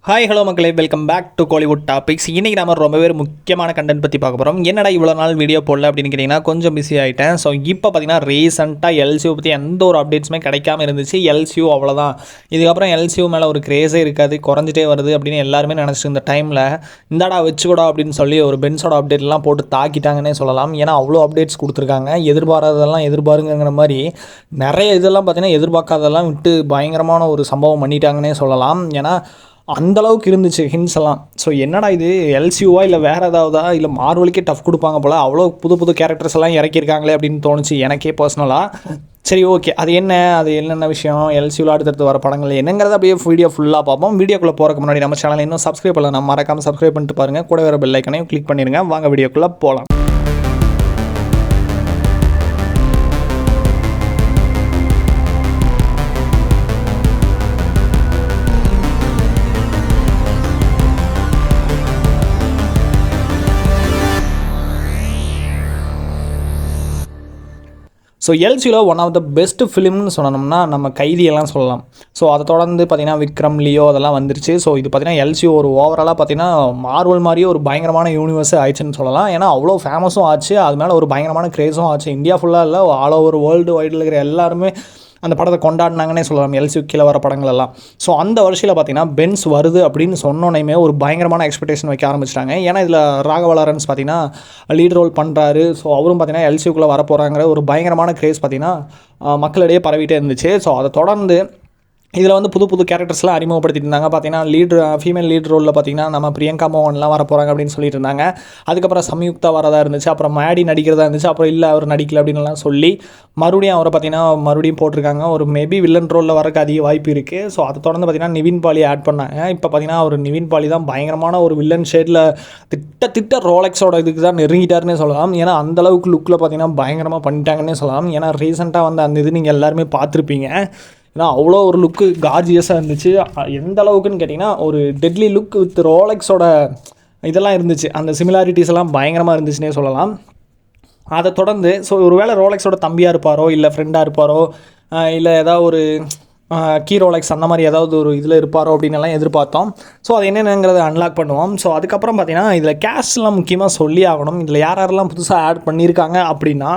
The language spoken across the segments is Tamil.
ஹாய் ஹலோ மக்களே, welcome back to Kollywood topics. இன்றைக்கி நம்ம ரொம்பவே முக்கியமான கண்டென்ட் பற்றி பார்க்க போகிறோம். என்னடா இவ்வளோ நாள் வீடியோ போடல அப்படின்னு கேட்டிங்கன்னா கொஞ்சம் பிஸி ஆகிட்டேன். ஸோ இப்போ பார்த்தீங்கன்னா ரீசெண்டாக எல்சியூ பற்றி எந்த ஒரு அப்டேட்ஸுமே கிடைக்காம இருந்துச்சு. எல்சியூ அவ்வளோதான், இதுக்கப்புறம் எல்சியூ மேலே ஒரு கிரேஸே இருக்காது, குறைஞ்சிட்டே வருது அப்படின்னு எல்லாருமே நினச்சிட்டு இந்த டைமில் இந்தாடா வச்சுக்கூடா அப்படின்னு சொல்லி ஒரு பென்ஸோட அப்டேட்லாம் போட்டு தாக்கிட்டாங்கன்னே சொல்லலாம். ஏன்னா அவ்வளோ அப்டேட்ஸ் கொடுத்துருக்காங்க. எதிர்பாராததெல்லாம் எதிர்பாருங்கிற மாதிரி நிறைய இதெல்லாம் பார்த்தீங்கன்னா எதிர்பார்க்காததெல்லாம் விட்டு பயங்கரமான ஒரு சம்பவம் பண்ணிட்டாங்கன்னே சொல்லலாம். ஏன்னா அந்தளவுக்கு இருந்துச்சு ஹின்ஸ் எல்லாம். ஸோ என்னடா இது எல்சியூவா இல்லை வேறு ஏதாவதா இல்லை மார்வலுக்கே டஃப் கொடுப்பாங்க போல், அவ்வளோ புது புது கேரக்டர்ஸ் எல்லாம் இறக்கியிருக்காங்களே அப்படின்னு தோணுச்சு எனக்கே பர்சனலாக. சரி, ஓகே, அது என்னென்ன விஷயம், எல்சியூவில் அடுத்தடுத்து வர படங்கள் என்னங்கிறத அப்படியே வீடியோ ஃபுல்லாக பார்ப்போம். வீடியோக்குள்ளே போகிறக்கு முன்னாடி நம்ம சேனல் இன்னும் சப்ஸ்கிரைப் பண்ணல, நம்ம மறக்காமல் சப்ஸ்கிரைப் பண்ணிட்டு பாருங்கள். கூட வேறு பெல் ஐக்கனையும் கிளிக் பண்ணிடுங்க. வாங்க வீடியோக்குள்ளே போகலாம். ஸோ எல்சியூவில் ஒன் ஆஃப் த பெஸ்ட் ஃபிலிம்னு சொன்னோம்னா நம்ம கைதியெல்லாம் சொல்லலாம். ஸோ அதை தொடர்ந்து பார்த்திங்கன்னா விக்ரம், லியோ அதெல்லாம் வந்துருச்சு. ஸோ இது பார்த்திங்கன்னா எல்சியூ ஒரு ஓவராலாக பார்த்திங்கன்னா மார்வல் மாதிரியே ஒரு பயங்கரமான யூனிவர்ஸே ஆயிடுச்சுன்னு சொல்லலாம். ஏன்னா அவ்வளோ ஃபேமஸும் ஆச்சு, அது மேலே ஒரு பயங்கரமான க்ரேஸும் ஆச்சு. இந்தியா ஃபுல்லாக இல்லை, ஆல் ஓவர் வேர்ல்டு வைடில் இருக்கிற எல்லாருமே அந்த படத்தை கொண்டாடினாங்கன்னே சொல்லலாம், எல்சியூ கீழே வர படங்கள் எல்லாம். ஸோ அந்த வருஷத்தில் பார்த்தீங்கன்னா பென்ஸ் வருது அப்படின்னு சொன்னோன்னே ஒரு பயங்கரமான எக்ஸ்பெக்டேஷன் வைக்க ஆரம்பிச்சிட்டாங்க. ஏன்னா இதில் ராகவா லாரன்ஸ் பார்த்தீங்கன்னா லீட் ரோல் பண்ணுறாரு. ஸோ அவரும் பார்த்தீங்கன்னா எல்சியூக்குள்ளே வர போகிறாங்கிற ஒரு பயங்கரமான கிரேஸ் பார்த்தீங்கன்னா மக்களிடையே பரவிட்டே இருந்துச்சு. ஸோ அதை தொடர்ந்து இதில் வந்து புது புது கேரக்டர்ஸ்லாம் அறிமுகப்படுத்திட்டு இருந்தாங்க. பார்த்தீங்கன்னா ஃபீமேல் லீட் ரோலில் பார்த்தீங்கன்னா நம்ம பிரியங்கா மோகன்லாம் வர போகிறாங்க அப்படின்னு சொல்லிட்டு இருந்தாங்க. அதுக்கப்புறம் சம்யுக்தா வரதா இருந்துச்சு, அப்புறம் மேடி நடிக்கிறதா இருந்துச்சு, அப்புறம் இல்லை அவர் நடிக்கல அப்படின்லாம் சொல்லி மறுபடியும் அவரை பார்த்தீங்கன்னா மறுபடியும் போட்டிருக்காங்க. ஒரு மேபி வில்லன் ரோலில் வரக்கு அதிக வாய்ப்பு இருக்குது. ஸோ அதை தொடர்ந்து பார்த்தீங்கன்னா நிவின் பாலி ஆட் பண்ணாங்க. இப்போ பார்த்தீங்கன்னா ஒரு நிவின் பாலி தான் பயங்கரமான ஒரு வில்லன் ஷேடில் திட்ட ரோலெக்ஸோட இதுக்கு தான் நெருங்கிட்டாருன்னே சொல்லலாம். ஏன்னா அந்தளவுக்கு லுக்கில் பார்த்தீங்கன்னா பயங்கரமாக பண்ணிட்டாங்கன்னே சொல்லலாம். ஏன்னா ரீசெண்டாக வந்து அந்த இது நீங்கள் எல்லாருமே பார்த்துருப்பீங்க. ஏன்னா அவ்வளோ ஒரு லுக்கு கார்ஜியஸாக இருந்துச்சு. எந்த அளவுக்குன்னு கேட்டிங்கன்னா ஒரு டெட்லி லுக் வித் ரோலெக்ஸோட இதெல்லாம் இருந்துச்சு. அந்த சிமிலாரிட்டிஸ் எல்லாம் பயங்கரமாக இருந்துச்சுன்னே சொல்லலாம். அதை தொடர்ந்து ஸோ ஒரு வேளை ரோலெக்ஸோட தம்பியாக இருப்பாரோ இல்லை ஃப்ரெண்டாக இருப்பாரோ இல்லை ஏதாவது ஒரு கீ ரோலெக்ஸ் அந்த மாதிரி ஏதாவது ஒரு இதில் இருப்பாரோ அப்படின்னு எல்லாம் எதிர்பார்த்தோம். ஸோ அது என்னென்னங்கிறத அன்லாக் பண்ணுவோம். ஸோ அதுக்கப்புறம் பார்த்தீங்கன்னா இதில் கேஸ்ட்லாம் முக்கியமாக சொல்லி ஆகணும். இதில் யாரெல்லாம் புதுசாக ஆட் பண்ணியிருக்காங்க அப்படின்னா,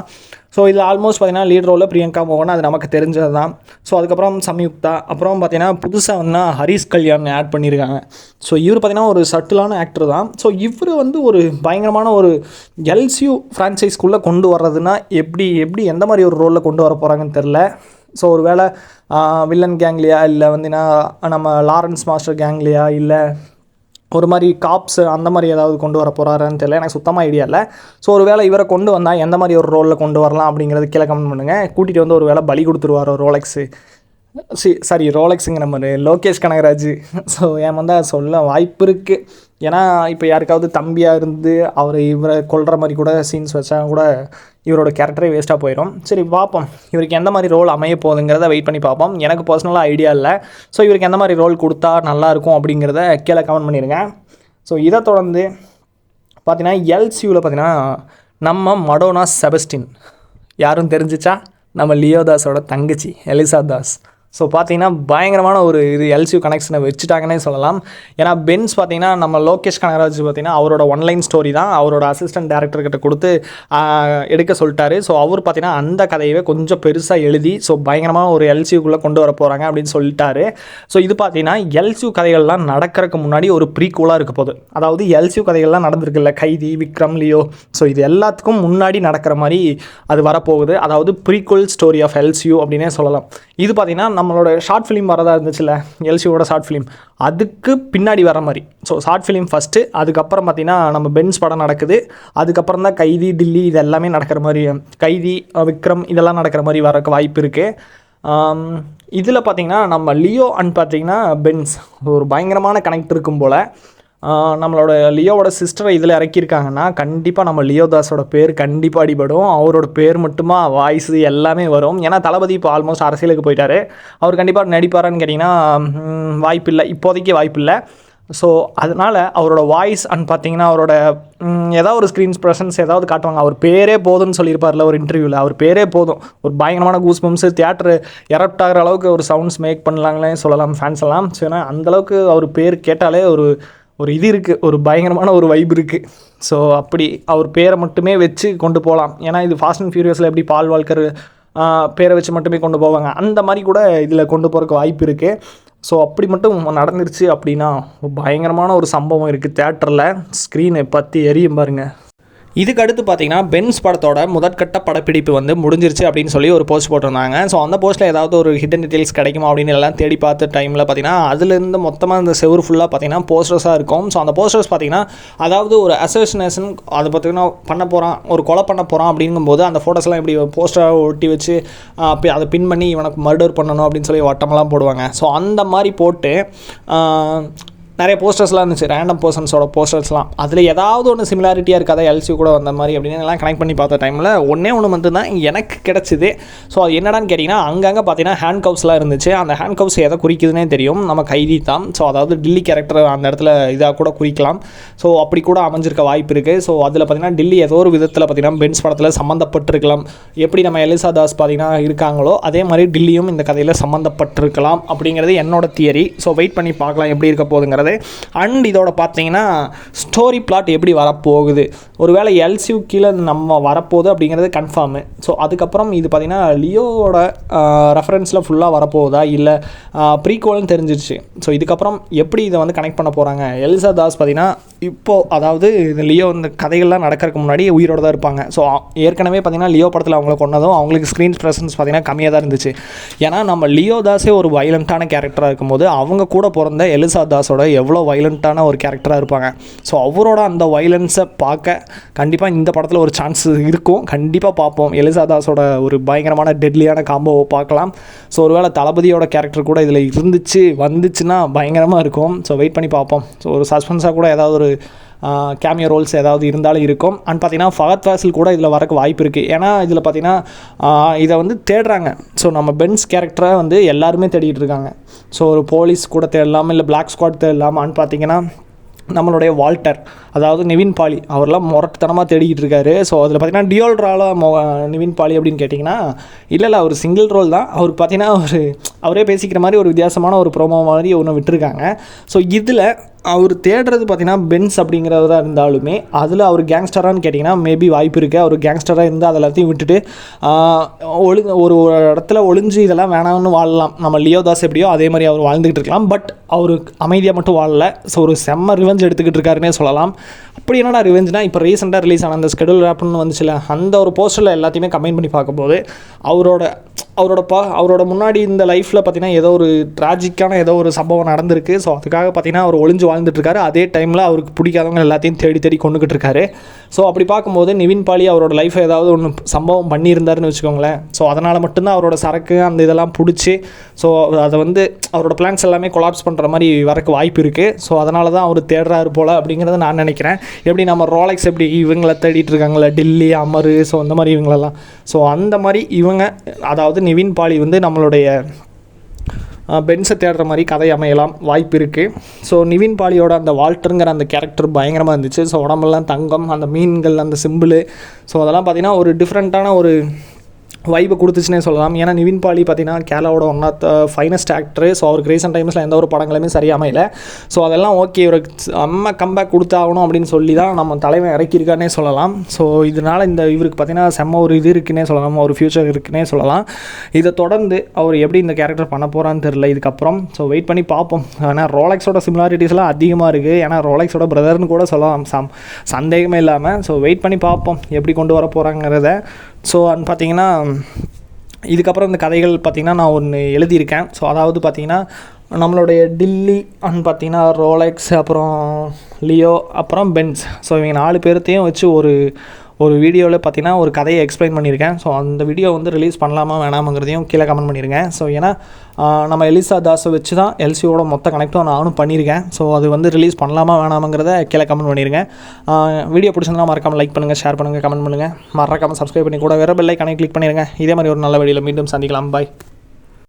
ஸோ இதில் ஆல்மோஸ்ட் பார்த்தீங்கன்னா லீட் ரோலில் பிரியங்கா மோகன், அது நமக்கு தெரிஞ்சது தான். ஸோ அதுக்கப்புறம் சம்யுக்தா, அப்புறம் பார்த்தீங்கன்னா புதுசாக வந்து ஹரிஷ் கல்யாண் ஆட் பண்ணியிருக்காங்க. ஸோ இவர் பார்த்தீங்கன்னா ஒரு சட்டிலான ஆக்டர் தான். ஸோ இவர் வந்து ஒரு பயங்கரமான ஒரு எல்சியூ ஃப்ரான்ச்சைஸ்குள்ளே கொண்டு வர்றதுன்னா எப்படி எந்த மாதிரி ஒரு ரோலில் கொண்டு வர போகிறாங்கன்னு தெரில. ஸோ ஒரு வேளை வில்லன் கேங்லையா இல்லை வந்துன்னா நம்ம லாரன்ஸ் மாஸ்டர் கேங்லையா இல்லை ஒரு மாதிரி காப்ஸ் அந்த மாதிரி ஏதாவது கொண்டு வர போகிறாருன்னு தெரியல, எனக்கு சுத்தமாக ஐடியா இல்லை. ஸோ ஒரு வேளை இவரை கொண்டு வந்தால் எந்த மாதிரி ஒரு ரோலில் கொண்டு வரலாம் அப்படிங்கிறது கீழே கமெண்ட் பண்ணுங்கள். கூட்டிகிட்டு வந்து ஒரு வேளை பலி கொடுத்துருவார் ரோலெக்ஸு, சாரி ரோலெக்ஸுங்கிற மாதிரி லோகேஷ் கனகராஜ். ஸோ ஏன் வந்தால் சொல்ல வாய்ப்பு இருக்குது. ஏன்னா இப்போ யாருக்காவது தம்பியாக இருந்து இவரை கொல்கிற மாதிரி கூட சீன்ஸ் வச்சா கூட இவரோட கேரக்டரே வேஸ்ட்டாக போயிடும். சரி பார்ப்போம், இவருக்கு எந்த மாதிரி ரோல் அமைய போகுதுங்கிறத வெயிட் பண்ணி பார்ப்போம். எனக்கு பர்சனலாக ஐடியா இல்லை. ஸோ இவருக்கு எந்த மாதிரி ரோல் கொடுத்தா நல்லாயிருக்கும் அப்படிங்கிறத கீழே கமெண்ட் பண்ணிடுங்க. ஸோ இதை தொடர்ந்து பார்த்தீங்கன்னா எல்சியூவில் பார்த்தீங்கன்னா நம்ம மடோனா செபஸ்டின் யாரும் தெரிஞ்சிச்சா, நம்ம லியோ தாஸோட தங்கச்சி எலிசா தாஸ். ஸோ பார்த்தீங்கன்னா பயங்கரமான ஒரு இது எல்சியூ கனெக்ஷனை வச்சுட்டாங்கன்னே சொல்லலாம். ஏன்னா பென்ஸ் பார்த்தீங்கன்னா நம்ம லோகேஷ் கனகராஜ் பார்த்தீங்கன்னா அவரோட ஒன்லைன் ஸ்டோரி தான் அவரோட அசிஸ்டன்ட் டேரக்டர்கிட்ட கொடுத்து எடுக்க சொல்லிட்டாரு. ஸோ அவர் பார்த்தீங்கன்னா அந்த கதையவே கொஞ்சம் பெருசாக எழுதி ஸோ பயங்கரமாக ஒரு எல்சியூக்குள்ளே கொண்டு வர போகிறாங்க அப்படின்னு சொல்லிட்டாரு. ஸோ இது பார்த்தீங்கன்னா எல்சியூ கதைகள்லாம் நடக்கிறதுக்கு முன்னாடி ஒரு ப்ரீக்வலாக இருக்க போகுது. அதாவது எல்சியூ கதைகள்லாம் நடந்திருக்குல்ல, கைதி, விக்ரம், லியோ, ஸோ இது எல்லாத்துக்கும் முன்னாடி நடக்கிற மாதிரி அது வரப்போகுது. அதாவது ப்ரீக்வல் ஸ்டோரி ஆஃப் எல்சியூ அப்படின்னே சொல்லலாம். இது பார்த்தீங்கன்னா நம்மளோட ஷார்ட் ஃபிலிம் வரதா இருந்துச்சுல்ல, எல்சியோட ஷார்ட் ஃபிலிம், அதுக்கு பின்னாடி வர மாதிரி. ஸோ ஷார்ட் ஃபிலிம் ஃபஸ்ட்டு, அதுக்கப்புறம் பார்த்திங்கன்னா நம்ம பென்ஸ் படம் நடக்குது, அதுக்கப்புறம் தான் கைதி, டில்லி இது எல்லாமே நடக்கிற மாதிரி, கைதி, விக்ரம் இதெல்லாம் நடக்கிற மாதிரி வரக்கு வாய்ப்பு இருக்குது. இதில் பார்த்திங்கன்னா நம்ம லியோ அண்ட் பார்த்திங்கன்னா பென்ஸ் ஒரு பயங்கரமான கனெக்ட் இருக்கும் போல். நம்மளோட லியோவோட சிஸ்டரை இதில் இறக்கியிருக்காங்கன்னா கண்டிப்பாக நம்ம லியோ தாஸோட பேர் கண்டிப்பாக அடிபடும். அவரோட பேர் மட்டுமா வாய்ஸ் எல்லாமே வரும். ஏன்னா தளபதி இப்போ ஆல்மோஸ்ட் அரசியலுக்கு போயிட்டார். அவர் கண்டிப்பாக நடிப்பாரான்னு கேட்டிங்கன்னா வாய்ப்பு இல்லை, இப்போதைக்கு வாய்ப்பு இல்லை. ஸோ அதனால் அவரோட வாய்ஸ் அண்ட் பார்த்தீங்கன்னா அவரோட ஏதாவது ஒரு ஸ்க்ரீன்ஸ் ப்ரெசன்ஸ் ஏதாவது காட்டுவாங்க. அவர் பேரே போதும்னு சொல்லியிருப்பார்ல ஒரு இன்டர்வியூவில், அவர் பேரே போதும் ஒரு பயங்கரமான கூஸ் பம்ப்ஸு, தியேட்டர் எரப்ட் ஆகிற அளவுக்கு ஒரு சவுண்ட்ஸ் மேக் பண்ணலாங்களே சொல்லலாம் ஃபேன்ஸ் எல்லாம். ஸோ ஏன்னா அந்தளவுக்கு அவர் பேர் கேட்டாலே ஒரு இது இருக்குது, ஒரு பயங்கரமான ஒரு வைப் இருக்குது. ஸோ அப்படி அவர் பேரை மட்டுமே வச்சு கொண்டு போகலாம். ஏன்னா இது ஃபாஸ்ட் அண்ட் ஃபியூரியஸில் எப்படி பால் வால்கர் பேரை வச்சு மட்டுமே கொண்டு போவாங்க, அந்த மாதிரி கூட இதில் கொண்டு போகிறதுக்கு வாய்ப்பு இருக்குது. ஸோ அப்படி மட்டும் நடந்துருச்சு அப்படின்னா பயங்கரமான ஒரு சம்பவம் இருக்குது தேட்டரில். ஸ்க்ரீனை பற்றி எரியும் பாருங்கள். இதுக்கு அடுத்து பார்த்தீங்கன்னா பென்ஸ் படத்தோட முதற்கட்ட படப்பிடிப்பு வந்து முடிஞ்சிருச்சு அப்படின்னு சொல்லி ஒரு போஸ்ட் போட்டிருந்தாங்க. ஸோ அந்த போஸ்ட்டில் ஏதாவது ஒரு ஹிடன் டீட்டெயில்ஸ் கிடைக்குமா அப்படின்னு எல்லாம் தேடி பார்த்த டைமில் பார்த்தீங்கன்னா அதுலேருந்து மொத்தமாக இந்த செவரு ஃபுல்லாக பார்த்தீங்கன்னா போஸ்டர்ஸாக இருக்கும். ஸோ அந்த போஸ்டர்ஸ் பார்த்தீங்கன்னா அதாவது ஒரு அசோசினேஷன் அதை பார்த்தீங்கன்னா பண்ண போகிறான், ஒரு கொலை பண்ண போகிறான் அப்படிங்கும்போது அந்த ஃபோட்டோஸ்லாம் இப்படி போஸ்டராக ஒட்டி வச்சு அதை பின் பண்ணி இவனுக்கு மர்டர் பண்ணணும் அப்படின்னு சொல்லி வட்டமெல்லாம் போடுவாங்க. ஸோ அந்த மாதிரி போட்டு நிறைய போஸ்டர்ஸ்லாம் இருந்துச்சு, ரேண்டம் பர்சன்ஸோட போஸ்டர்ஸ்லாம். அதில் ஏதாவது ஒன்று சிமிலாரிட்டியாக இருக்காத எல்சி கூட வந்த மாதிரி அப்படின்னு எல்லாம் கனெக்ட் பண்ணி பார்த்த டைமில் ஒன்றே ஒன்று மட்டும்தான் எனக்கு கிடச்சிது. ஸோ அது என்னடான்னு கேட்டிங்கன்னா அங்கங்கே பார்த்தீங்கன்னா ஹேண்ட் கவ்ஸ்லாம் இருந்துச்சு. அந்த ஹேண்ட் கவ்ஸ் எதை குறிக்குதுன்னே தெரியும், நம்ம கைதி தான். ஸோ அதாவது டில்லி கேரக்டர் அந்த இடத்துல இதாக கூட குறிக்கலாம். ஸோ அப்படி கூட அமைஞ்சிருக்க வாய்ப்பு இருக்குது. ஸோ அதில் பார்த்தீங்கன்னா டில்லி ஏதோ ஒரு விதத்தில் பார்த்தீங்கன்னா பென்ஸ் படத்தில் சம்மந்தப்பட்டிருக்கலாம். எப்படி நம்ம எலிசா தாஸ் பார்த்தீங்கன்னா இருக்காங்களோ அதே மாதிரி டில்லியும் இந்த கதையில் சம்மந்தப்பட்டிருக்கலாம் அப்படிங்கிறது என்னோட தியரி. ஸோ வெயிட் பண்ணி பார்க்கலாம் எப்படி இருக்க போகுதுங்கிறது. அண்ட் இதோட பார்த்தீங்கன்னா ஸ்டோரி பிளாட் எப்படி வரப்போகுது, ஒருவேளை எல்சியூ கீழே நம்ம வரப்போகுது அப்படிங்கிறது கன்ஃபார்மு. ஸோ அதுக்கப்புறம் இது பார்த்திங்கன்னா லியோவோட ரெஃபரன்ஸில் ஃபுல்லாக வரப்போகுதா இல்லை ப்ரீக்வல்னு தெரிஞ்சிருச்சு. ஸோ இதுக்கப்புறம் எப்படி இதை வந்து கனெக்ட் பண்ண போகிறாங்க. எலிசா தாஸ் பார்த்திங்கன்னா இப்போது அதாவது இந்த லியோ இந்த கதைகள்லாம் நடக்கிறதுக்கு முன்னாடி உயிரோடு தான் இருப்பாங்க. ஸோ ஏற்கனவே பார்த்திங்கன்னா லியோ படத்தில் அவங்கள கொண்டதும் அவங்களுக்கு ஸ்க்ரீன் ப்ரெசன்ஸ் பார்த்திங்கன்னா கம்மியாக தான் இருந்துச்சு. ஏன்னா நம்ம லியோ தாஸே ஒரு வைலண்ட்டான கேரக்டராக இருக்கும்போது அவங்க கூட பிறந்த எலிசா தாஸோட எவ்வளோ வைலண்ட்டான ஒரு கேரக்டராக இருப்பாங்க. ஸோ அவரோட அந்த வைலன்ஸை பார்க்க கண்டிப்பாக இந்த படத்தில் ஒரு சான்ஸ் இருக்கும். கண்டிப்பாக பார்ப்போம். எலிசா தாஸோட ஒரு பயங்கரமான டெட்லியான காம்போவை பார்க்கலாம். ஸோ ஒருவேளை தளபதியோட கேரக்டர் கூட இதில் வந்துச்சுன்னா பயங்கரமாக இருக்கும். ஸோ வெயிட் பண்ணி பார்ப்போம். ஸோ ஒரு சஸ்பென்ஸாக கூட ஏதாவது ஒரு கேமியோ ரோல்ஸ் ஏதாவது இருந்தாலும் இருக்கும். அண்ட் பார்த்திங்கன்னா ஃபஹத் ஃபாசில் கூட இதில் வரக்கு வாய்ப்பு இருக்குது. ஏன்னா இதில் பார்த்திங்கன்னா இதை வந்து தேடுறாங்க. ஸோ நம்ம பென்ஸ் கேரக்டரை வந்து எல்லாருமே தேடிட்டு இருக்காங்க. ஸோ ஒரு போலீஸ் கூட தேடலாமல் இல்லை பிளாக் ஸ்குவாட் தேடலாமான்னு பார்த்திங்கன்னா நம்மளுடைய வால்டர் அதாவது நிவின் பாலி அவரெல்லாம் முரட்டுத்தனமாக தேடிக்கிட்டு இருக்காரு. ஸோ அதில் பார்த்திங்கன்னா டியோல் ரோலாக நிவின் பாலி அப்படின்னு கேட்டிங்கன்னா இல்லை அவர் சிங்கிள் ரோல் தான். அவருக்கு பார்த்திங்கன்னா அவரே பேசிக்கிற மாதிரி ஒரு வித்தியாசமான ஒரு ப்ரோமோ மாதிரி ஒன்று விட்டுருக்காங்க. ஸோ இதில் அவர் தேடுறது பார்த்திங்கன்னா பென்ஸ் அப்படிங்கிறதா இருந்தாலுமே அதில் அவர் கேங்ஸ்டரானு கேட்டிங்கன்னா மேபி வாய்ப்பு இருக்குது. அவர் கேங்ஸ்டராக இருந்து அதை எல்லாத்தையும் விட்டுட்டு ஒரு இடத்துல ஒளிஞ்சு இதெல்லாம் வேணாம்னு வாழலாம். நம்ம லியோ தாஸ் எப்படியோ அதே மாதிரி அவர் வாழ்ந்துக்கிட்டு இருக்கலாம். பட் அவர் அமைதியாக மட்டும் வாழல. ஸோ ஒரு செம்ம ரிவெஞ்ச் எடுத்துக்கிட்டு இருக்காருன்னே சொல்லலாம். அப்படி என்னடா ரிவெஞ்ச்னா இப்போ ரீசெண்டாக ரிலீஸ் ஆன அந்த ஸ்கெடியூல் ரேப்னு வந்துச்சுல அந்த ஒரு போஸ்டரில் எல்லாத்தையுமே கம்பைன் பண்ணி பார்க்கும்போது அவரோட முன்னாடி இந்த லைஃப்பில் பார்த்திங்கன்னா ஏதோ ஒரு ட்ராஜிக்கான ஏதோ ஒரு சம்பவம் நடந்திருக்கு. ஸோ அதுக்காக பார்த்திங்கன்னா அவர் ஒளிஞ்சு வாழ்ந்துட்டுருக்காரு. அதே டைமில் அவருக்கு பிடிக்காதவங்க எல்லாத்தையும் தேடி கொண்டுக்கிட்டு இருக்காரு. ஸோ அப்படி பார்க்கும்போது நிவின் பாலி அவரோட லைஃப்பை ஏதாவது ஒன்று சம்பவம் பண்ணியிருந்தாருன்னு வச்சுக்கோங்களேன். ஸோ அதனால் மட்டும்தான் அவரோட சரக்கு அந்த இதெல்லாம் பிடிச்சி ஸோ அதை வந்து அவரோட பிளான்ஸ் எல்லாமே கொலாப்ஸ் பண்ணுற மாதிரி வரக்கு வாய்ப்பு இருக்குது. ஸோ அதனால தான் அவர் தேடுறாரு போல் அப்படிங்கிறத நான் நினைக்கிறேன். எப்படி நம்ம ரோலெக்ஸ் எப்படி இவங்களை தேடிட்டு இருக்காங்களே டில்லி அமரு ஸோ அந்த மாதிரி இவங்களெல்லாம். ஸோ அந்த மாதிரி இவங்க அதாவது நிவின் பாலி வந்து நம்மளுடைய பென்ஸை தேடுற மாதிரி கதை அமையலாம் வாய்ப்பு இருக்குது. ஸோ நிவின் பாலியோட அந்த வால்டருங்கிற அந்த கேரக்டர் பயங்கரமாக இருந்துச்சு. ஸோ உடம்பெல்லாம் தங்கம், அந்த மீன்கள், அந்த சிம்பிள், ஸோ அதெல்லாம் பார்த்திங்கன்னா ஒரு டிஃப்ரெண்ட்டான ஒரு வைப்பை கொடுத்துச்சுன்னே சொல்லலாம். ஏன்னா நிவின் பாலி பார்த்திங்கன்னா கேரளாவோட one of the finest actor. So அவருக்கு ரீசெண்ட் டைம்ஸில் எந்த ஒரு படங்களுமே சரியாக அமையல. ஸோ அதெல்லாம் ஓகே இவருக்கு கம்பேக் கொடுத்தாகணும் அப்படின்னு சொல்லி தான் நம்ம தலைவன் இறக்கியிருக்கானே சொல்லலாம். ஸோ இதனால் இவருக்கு பார்த்திங்கன்னா செம்ம ஒரு இது இருக்குன்னே சொல்லலாம், ஒரு ஃப்யூச்சர் இருக்குன்னே சொல்லலாம். இதை தொடர்ந்து அவர் எப்படி இந்த கேரக்டர் பண்ண போகிறான்னு தெரில இதுக்கப்புறம். ஸோ வெயிட் பண்ணி பார்ப்போம். ஏன்னா ரோலெக்ஸோட சிமிலாரிட்டிஸ்லாம் அதிகமாக இருக்குது. ஏன்னா ரோலெக்ஸோட பிரதர்னு கூட சொல்லலாம் சந்தேகமே இல்லாமல். ஸோ வெயிட் பண்ணி பார்ப்போம் எப்படி கொண்டு வர போகிறாங்கிறத. ஸோ பார்த்தீங்கன்னா இதுக்கப்புறம் இந்த கதைகள் பார்த்திங்கன்னா நான் ஒன்று எழுதியிருக்கேன். ஸோ அதாவது பார்த்திங்கன்னா நம்மளுடைய டில்லி அண்ட் பார்த்திங்கன்னா ரோலெக்ஸ் அப்புறம் லியோ அப்புறம் பென்ஸ், ஸோ இவங்க 4 பேர்த்தையும் வச்சு ஒரு வீடியோவில் பார்த்திங்கன்னா ஒரு கதையை எக்ஸ்பிளைன் பண்ணியிருக்கேன். ஸோ அந்த வீடியோ வந்து ரிலீஸ் பண்ணலாமா வேணாமங்கிறதையும் கீழே கமெண்ட் பண்ணியிருக்கேன். ஸோ ஏன்னா நம்ம எலிசா தாஸை வச்சு தான் எல்சியோட மொத்த கனெக்டும் நானும் பண்ணியிருக்கேன். ஸோ அது வந்து ரிலீஸ் பண்ணலாமா வேணாமங்கிறத கீழே கமெண்ட் பண்ணியிருக்கேன். வீடியோ பிடிச்சிருந்தா மறக்காமல் லைக் பண்ணுங்கள், ஷேர் பண்ணுங்கள், கமெண்ட் பண்ணுங்கள், மறக்காமல் சப்ஸ்கிரைப் பண்ணி கூட வேறு பெல் ஐகானை கிளிக் பண்ணிடுங்க. இதே மாதிரி ஒரு நல்ல வீடியோவில் மீண்டும் சந்திக்கலாம். பாய்.